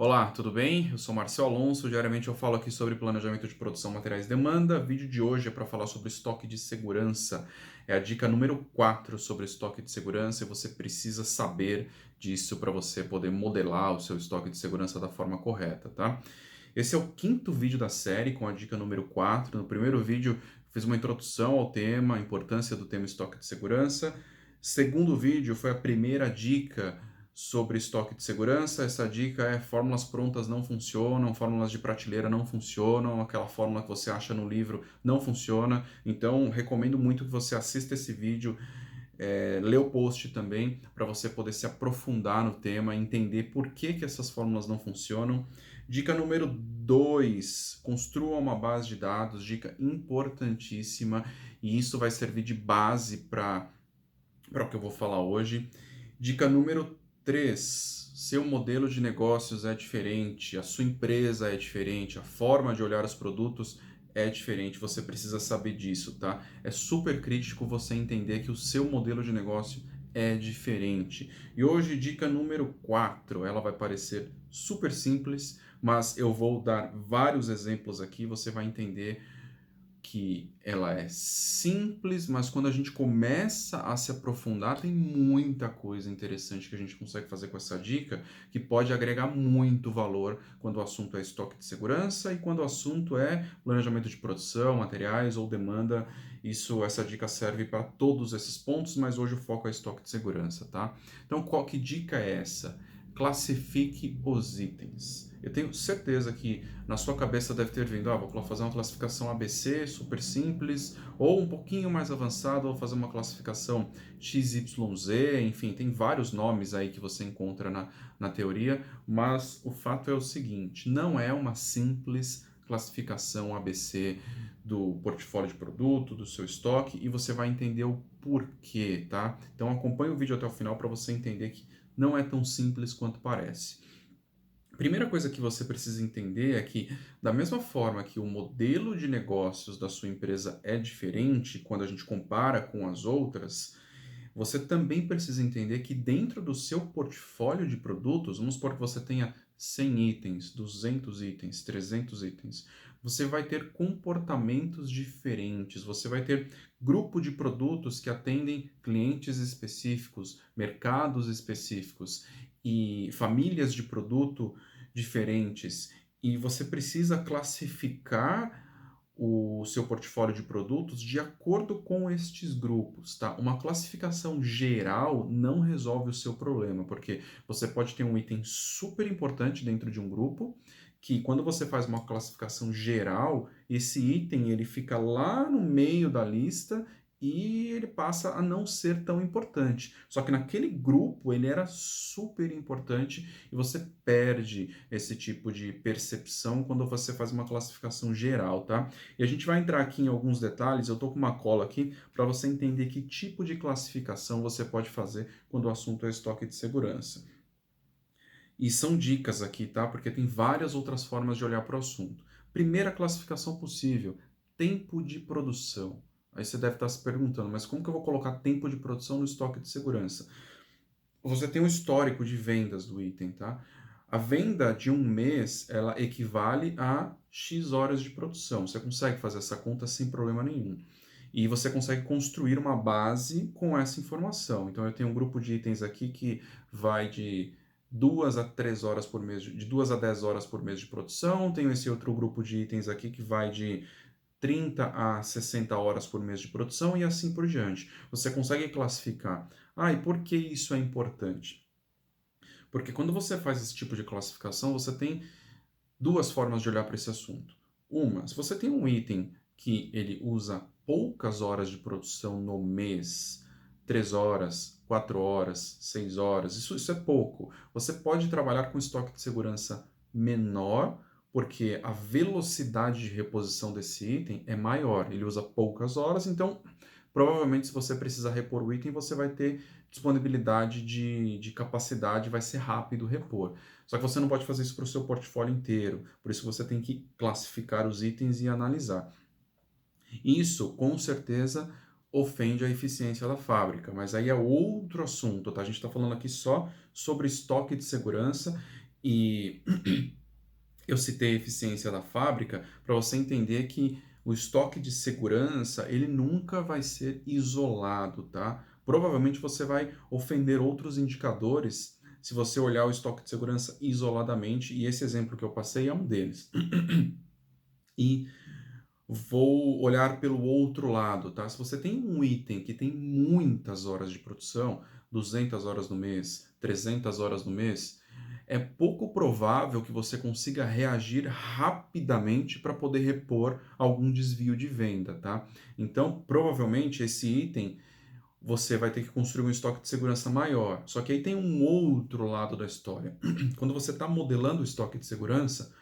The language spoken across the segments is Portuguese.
Olá, tudo bem? Eu sou Marcelo Alonso. Diariamente eu falo aqui sobre planejamento de produção, materiais e demanda. O vídeo de hoje é para falar sobre estoque de segurança. É a dica número 4 sobre estoque de segurança e você precisa saber disso para você poder modelar o seu estoque de segurança da forma correta, tá? Esse é o quinto vídeo da série com a dica número 4. No primeiro vídeo fiz uma introdução ao tema, a importância do tema estoque de segurança. Segundo vídeo foi a primeira dica sobre estoque de segurança. Essa dica é: fórmulas prontas não funcionam, fórmulas de prateleira não funcionam, aquela fórmula que você acha no livro não funciona. Então, recomendo muito que você assista esse vídeo, lê o post também, para você poder se aprofundar no tema, entender por que essas fórmulas não funcionam. Dica número 2: construa uma base de dados, dica importantíssima, e isso vai servir de base para o que eu vou falar hoje. Dica número 3: seu modelo de negócios é diferente, a sua empresa é diferente, a forma de olhar os produtos é diferente, você precisa saber disso, tá? É super crítico você entender que o seu modelo de negócio é diferente. E hoje, dica número 4, ela vai parecer super simples, mas eu vou dar vários exemplos aqui, você vai entender que ela é simples, mas quando a gente começa a se aprofundar, tem muita coisa interessante que a gente consegue fazer com essa dica, que pode agregar muito valor quando o assunto é estoque de segurança e quando o assunto é planejamento de produção, materiais ou demanda. Essa dica serve para todos esses pontos, mas hoje o foco é estoque de segurança, tá? Então, que dica é essa? Classifique os itens. Eu tenho certeza que na sua cabeça deve ter vindo: vou fazer uma classificação ABC, super simples, ou um pouquinho mais avançado, vou fazer uma classificação XYZ, enfim, tem vários nomes aí que você encontra na teoria, mas o fato é o seguinte: não é uma simples classificação ABC do portfólio de produto, do seu estoque, e você vai entender o porquê, tá? Então acompanhe o vídeo até o final para você entender que não é tão simples quanto parece. Primeira coisa que você precisa entender é que, da mesma forma que o modelo de negócios da sua empresa é diferente quando a gente compara com as outras, você também precisa entender que dentro do seu portfólio de produtos, vamos supor que você tenha 100 itens, 200 itens, 300 itens, você vai ter comportamentos diferentes, você vai ter grupo de produtos que atendem clientes específicos, mercados específicos e famílias de produto diferentes, e você precisa classificar o seu portfólio de produtos de acordo com estes grupos, tá? Uma classificação geral não resolve o seu problema, porque você pode ter um item super importante dentro de um grupo, que quando você faz uma classificação geral, esse item ele fica lá no meio da lista e ele passa a não ser tão importante. Só que naquele grupo ele era super importante e você perde esse tipo de percepção quando você faz uma classificação geral, tá? E a gente vai entrar aqui em alguns detalhes. Eu tô com uma cola aqui para você entender que tipo de classificação você pode fazer quando o assunto é estoque de segurança. E são dicas aqui, tá? Porque tem várias outras formas de olhar para o assunto. Primeira classificação possível: tempo de produção. Aí você deve estar se perguntando, mas como que eu vou colocar tempo de produção no estoque de segurança? Você tem um histórico de vendas do item, tá? A venda de um mês, ela equivale a X horas de produção. Você consegue fazer essa conta sem problema nenhum. E você consegue construir uma base com essa informação. Então, eu tenho um grupo de itens aqui que vai de 2 a 3 horas por mês, de 2 a 10 horas por mês de produção. Tenho esse outro grupo de itens aqui que vai de 30 a 60 horas por mês de produção e assim por diante. Você consegue classificar. E por que isso é importante? Porque quando você faz esse tipo de classificação, você tem duas formas de olhar para esse assunto. Uma, se você tem um item que ele usa poucas horas de produção no mês, 3 horas, 4 horas, 6 horas, isso é pouco. Você pode trabalhar com estoque de segurança menor, porque a velocidade de reposição desse item é maior. Ele usa poucas horas, então provavelmente se você precisar repor o item, você vai ter disponibilidade de capacidade, vai ser rápido repor. Só que você não pode fazer isso para o seu portfólio inteiro, por isso você tem que classificar os itens e analisar. Isso, com certeza, ofende a eficiência da fábrica, mas aí é outro assunto, tá? A gente está falando aqui só sobre estoque de segurança E eu citei a eficiência da fábrica para você entender que o estoque de segurança, ele nunca vai ser isolado, tá? Provavelmente você vai ofender outros indicadores se você olhar o estoque de segurança isoladamente, e esse exemplo que eu passei é um deles. E vou olhar pelo outro lado, tá? Se você tem um item que tem muitas horas de produção, 200 horas no mês, 300 horas no mês, é pouco provável que você consiga reagir rapidamente para poder repor algum desvio de venda, tá? Então, provavelmente esse item você vai ter que construir um estoque de segurança maior. Só que aí tem um outro lado da história. Quando você está modelando o estoque de segurança,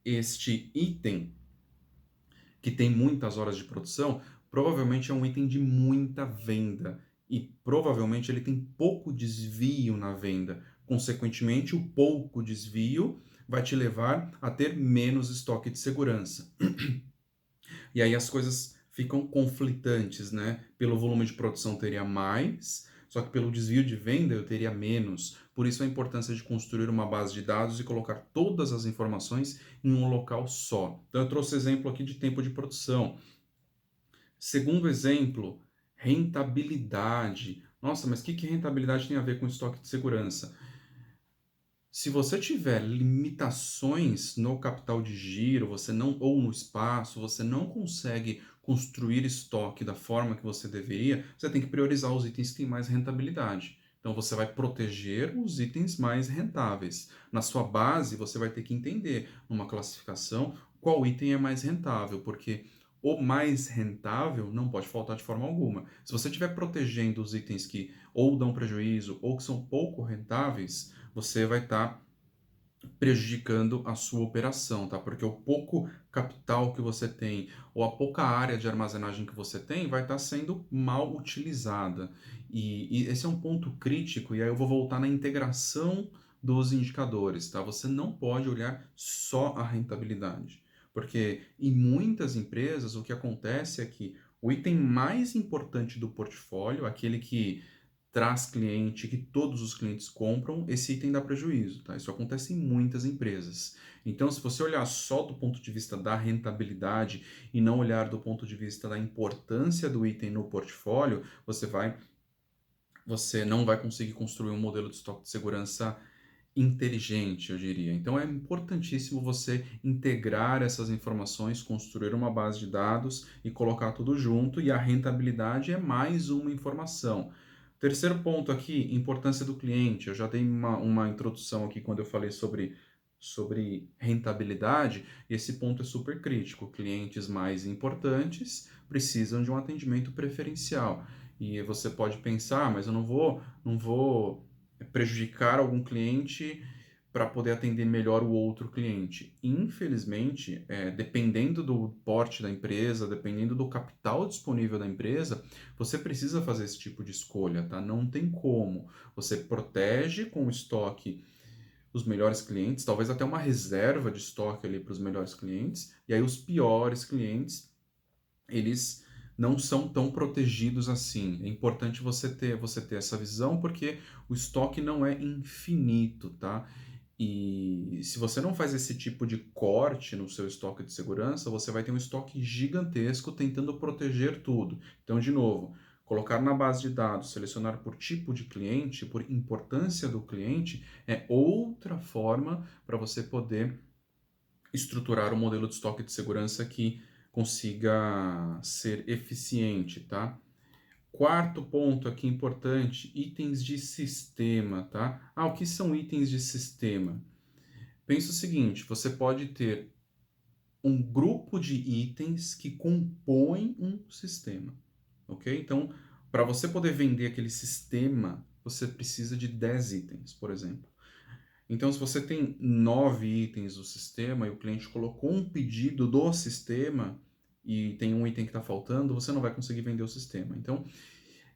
este item que tem muitas horas de produção, provavelmente é um item de muita venda e provavelmente ele tem pouco desvio na venda. Consequentemente, o pouco desvio vai te levar a ter menos estoque de segurança. E aí as coisas ficam conflitantes, né? Pelo volume de produção teria mais, só que pelo desvio de venda eu teria menos. Por isso a importância de construir uma base de dados e colocar todas as informações em um local só. Então eu trouxe exemplo aqui de tempo de produção. Segundo exemplo, rentabilidade. Nossa, mas o que rentabilidade tem a ver com estoque de segurança? Se você tiver limitações no capital de giro, você não ou no espaço, você não consegue construir estoque da forma que você deveria, você tem que priorizar os itens que têm mais rentabilidade. Então você vai proteger os itens mais rentáveis. Na sua base, você vai ter que entender numa classificação qual item é mais rentável, porque o mais rentável não pode faltar de forma alguma. Se você estiver protegendo os itens que ou dão prejuízo ou que são pouco rentáveis, você vai estar prejudicando a sua operação, tá? Porque o pouco capital que você tem ou a pouca área de armazenagem que você tem vai estar sendo mal utilizada. E esse é um ponto crítico, e aí eu vou voltar na integração dos indicadores, tá? Você não pode olhar só a rentabilidade, porque em muitas empresas o que acontece é que o item mais importante do portfólio, aquele que traz cliente, que todos os clientes compram, esse item dá prejuízo, tá? Isso acontece em muitas empresas. Então, se você olhar só do ponto de vista da rentabilidade e não olhar do ponto de vista da importância do item no portfólio, você não vai conseguir construir um modelo de estoque de segurança inteligente, eu diria. Então é importantíssimo você integrar essas informações, construir uma base de dados e colocar tudo junto, e a rentabilidade é mais uma informação. Terceiro ponto aqui, importância do cliente. Eu já dei uma introdução aqui quando eu falei sobre rentabilidade, e esse ponto é super crítico. Clientes mais importantes precisam de um atendimento preferencial. E você pode pensar, mas eu não vou prejudicar algum cliente para poder atender melhor o outro cliente. Infelizmente, dependendo do porte da empresa, dependendo do capital disponível da empresa, você precisa fazer esse tipo de escolha, tá? Não tem como. Você protege com o estoque os melhores clientes, talvez até uma reserva de estoque ali para os melhores clientes, e aí os piores clientes eles não são tão protegidos assim. É importante você ter essa visão, porque o estoque não é infinito, tá? E se você não faz esse tipo de corte no seu estoque de segurança, você vai ter um estoque gigantesco tentando proteger tudo. Então, de novo, colocar na base de dados, selecionar por tipo de cliente, por importância do cliente, é outra forma para você poder estruturar um modelo de estoque de segurança que consiga ser eficiente, tá? Quarto ponto aqui importante, itens de sistema, tá? O que são itens de sistema? Pensa o seguinte, você pode ter um grupo de itens que compõem um sistema, ok? Então, para você poder vender aquele sistema, você precisa de 10 itens, por exemplo. Então, se você tem 9 itens do sistema e o cliente colocou um pedido do sistema e tem um item que está faltando, você não vai conseguir vender o sistema. Então,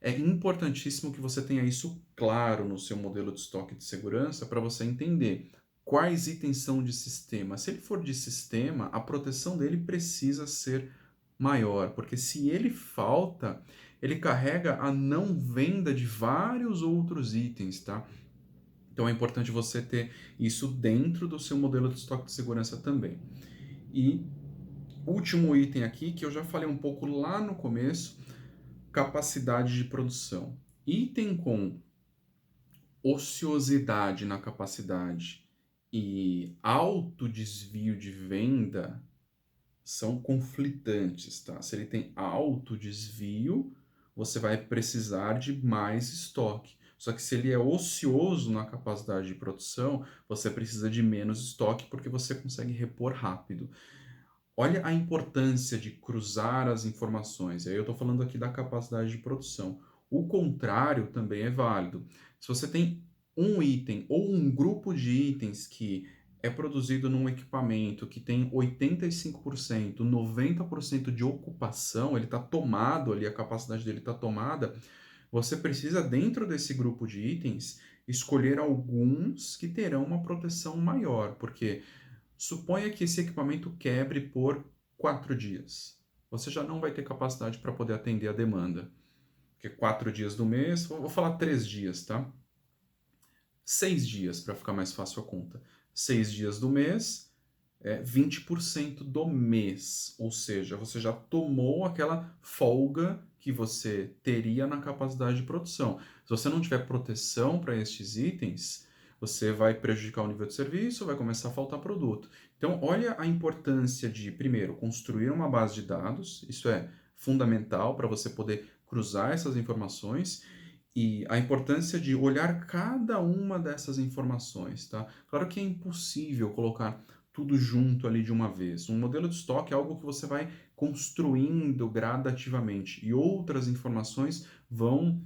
é importantíssimo que você tenha isso claro no seu modelo de estoque de segurança para você entender quais itens são de sistema. Se ele for de sistema, a proteção dele precisa ser maior, porque se ele falta, ele carrega a não venda de vários outros itens, tá? Então é importante você ter isso dentro do seu modelo de estoque de segurança também. E último item aqui, que eu já falei um pouco lá no começo, capacidade de produção. Item com ociosidade na capacidade e alto desvio de venda são conflitantes, tá? Se ele tem alto desvio, você vai precisar de mais estoque. Só que se ele é ocioso na capacidade de produção, você precisa de menos estoque porque você consegue repor rápido. Olha a importância de cruzar as informações. E aí eu estou falando aqui da capacidade de produção. O contrário também é válido. Se você tem um item ou um grupo de itens que é produzido num equipamento que tem 85%, 90% de ocupação, ele está tomado ali, a capacidade dele está tomada, você precisa, dentro desse grupo de itens, escolher alguns que terão uma proteção maior, porque suponha que esse equipamento quebre por 4 dias. Você já não vai ter capacidade para poder atender a demanda. Porque 4 dias do mês, vou falar 3 dias, tá? 6 dias, para ficar mais fácil a conta. 6 dias do mês é 20% do mês. Ou seja, você já tomou aquela folga que você teria na capacidade de produção. Se você não tiver proteção para estes itens, você vai prejudicar o nível de serviço, vai começar a faltar produto. Então, olha a importância de, primeiro, construir uma base de dados, isso é fundamental para você poder cruzar essas informações, e a importância de olhar cada uma dessas informações, tá? Claro que é impossível colocar tudo junto ali de uma vez. Um modelo de estoque é algo que você vai construindo gradativamente e outras informações vão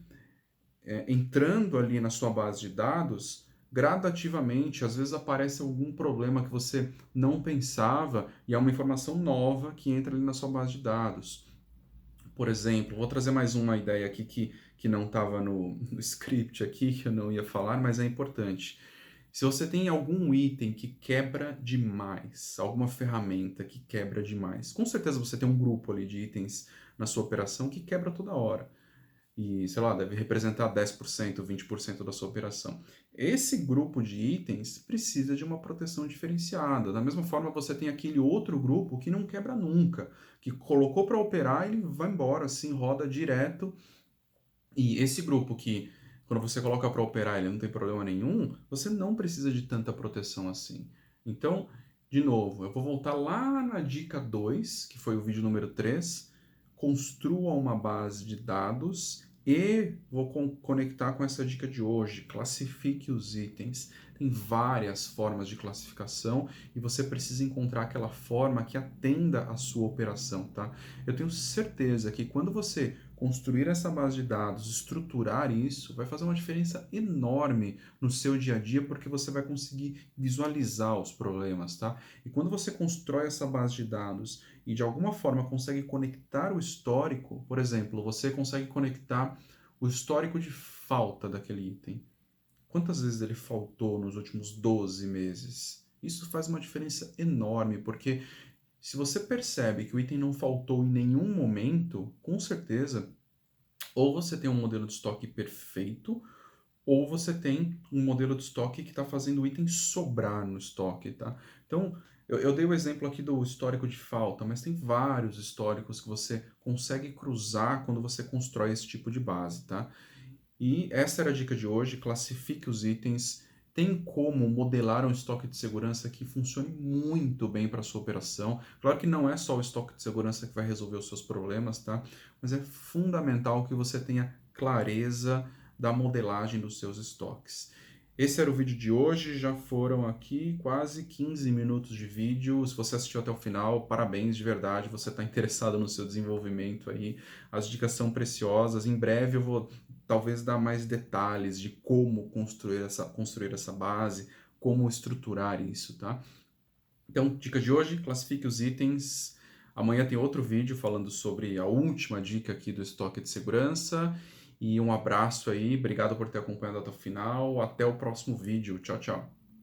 entrando ali na sua base de dados gradativamente. Às vezes aparece algum problema que você não pensava e é uma informação nova que entra ali na sua base de dados. Por exemplo, vou trazer mais uma ideia aqui que não estava no script aqui, que eu não ia falar, mas é importante. Se você tem algum item que quebra demais, alguma ferramenta que quebra demais, com certeza você tem um grupo ali de itens na sua operação que quebra toda hora e, sei lá, deve representar 10%, 20% da sua operação. Esse grupo de itens precisa de uma proteção diferenciada. Da mesma forma, você tem aquele outro grupo que não quebra nunca, que colocou para operar, ele vai embora, assim, roda direto. E esse grupo que, quando você coloca para operar, ele não tem problema nenhum, você não precisa de tanta proteção assim. Então, de novo, eu vou voltar lá na dica 2, que foi o vídeo número 3. Construa uma base de dados e vou conectar com essa dica de hoje. Classifique os itens. Tem várias formas de classificação e você precisa encontrar aquela forma que atenda à sua operação, tá? Eu tenho certeza que quando você construir essa base de dados, estruturar isso, vai fazer uma diferença enorme no seu dia a dia, porque você vai conseguir visualizar os problemas, tá? E quando você constrói essa base de dados e de alguma forma consegue conectar o histórico, por exemplo, você consegue conectar o histórico de falta daquele item. Quantas vezes ele faltou nos últimos 12 meses? Isso faz uma diferença enorme, porque se você percebe que o item não faltou em nenhum momento, com certeza, ou você tem um modelo de estoque perfeito, ou você tem um modelo de estoque que está fazendo o item sobrar no estoque, tá? Então, eu dei o exemplo aqui do histórico de falta, mas tem vários históricos que você consegue cruzar quando você constrói esse tipo de base, tá? E essa era a dica de hoje, classifique os itens. Tem como modelar um estoque de segurança que funcione muito bem para a sua operação. Claro que não é só o estoque de segurança que vai resolver os seus problemas, tá? Mas é fundamental que você tenha clareza da modelagem dos seus estoques. Esse era o vídeo de hoje, já foram aqui quase 15 minutos de vídeo. Se você assistiu até o final, parabéns de verdade, você está interessado no seu desenvolvimento aí. As dicas são preciosas. Em breve eu vou talvez dar mais detalhes de como construir essa base, como estruturar isso, tá? Então, dica de hoje, classifique os itens. Amanhã tem outro vídeo falando sobre a última dica aqui do estoque de segurança. E um abraço aí, obrigado por ter acompanhado até o final. Até o próximo vídeo. Tchau, tchau.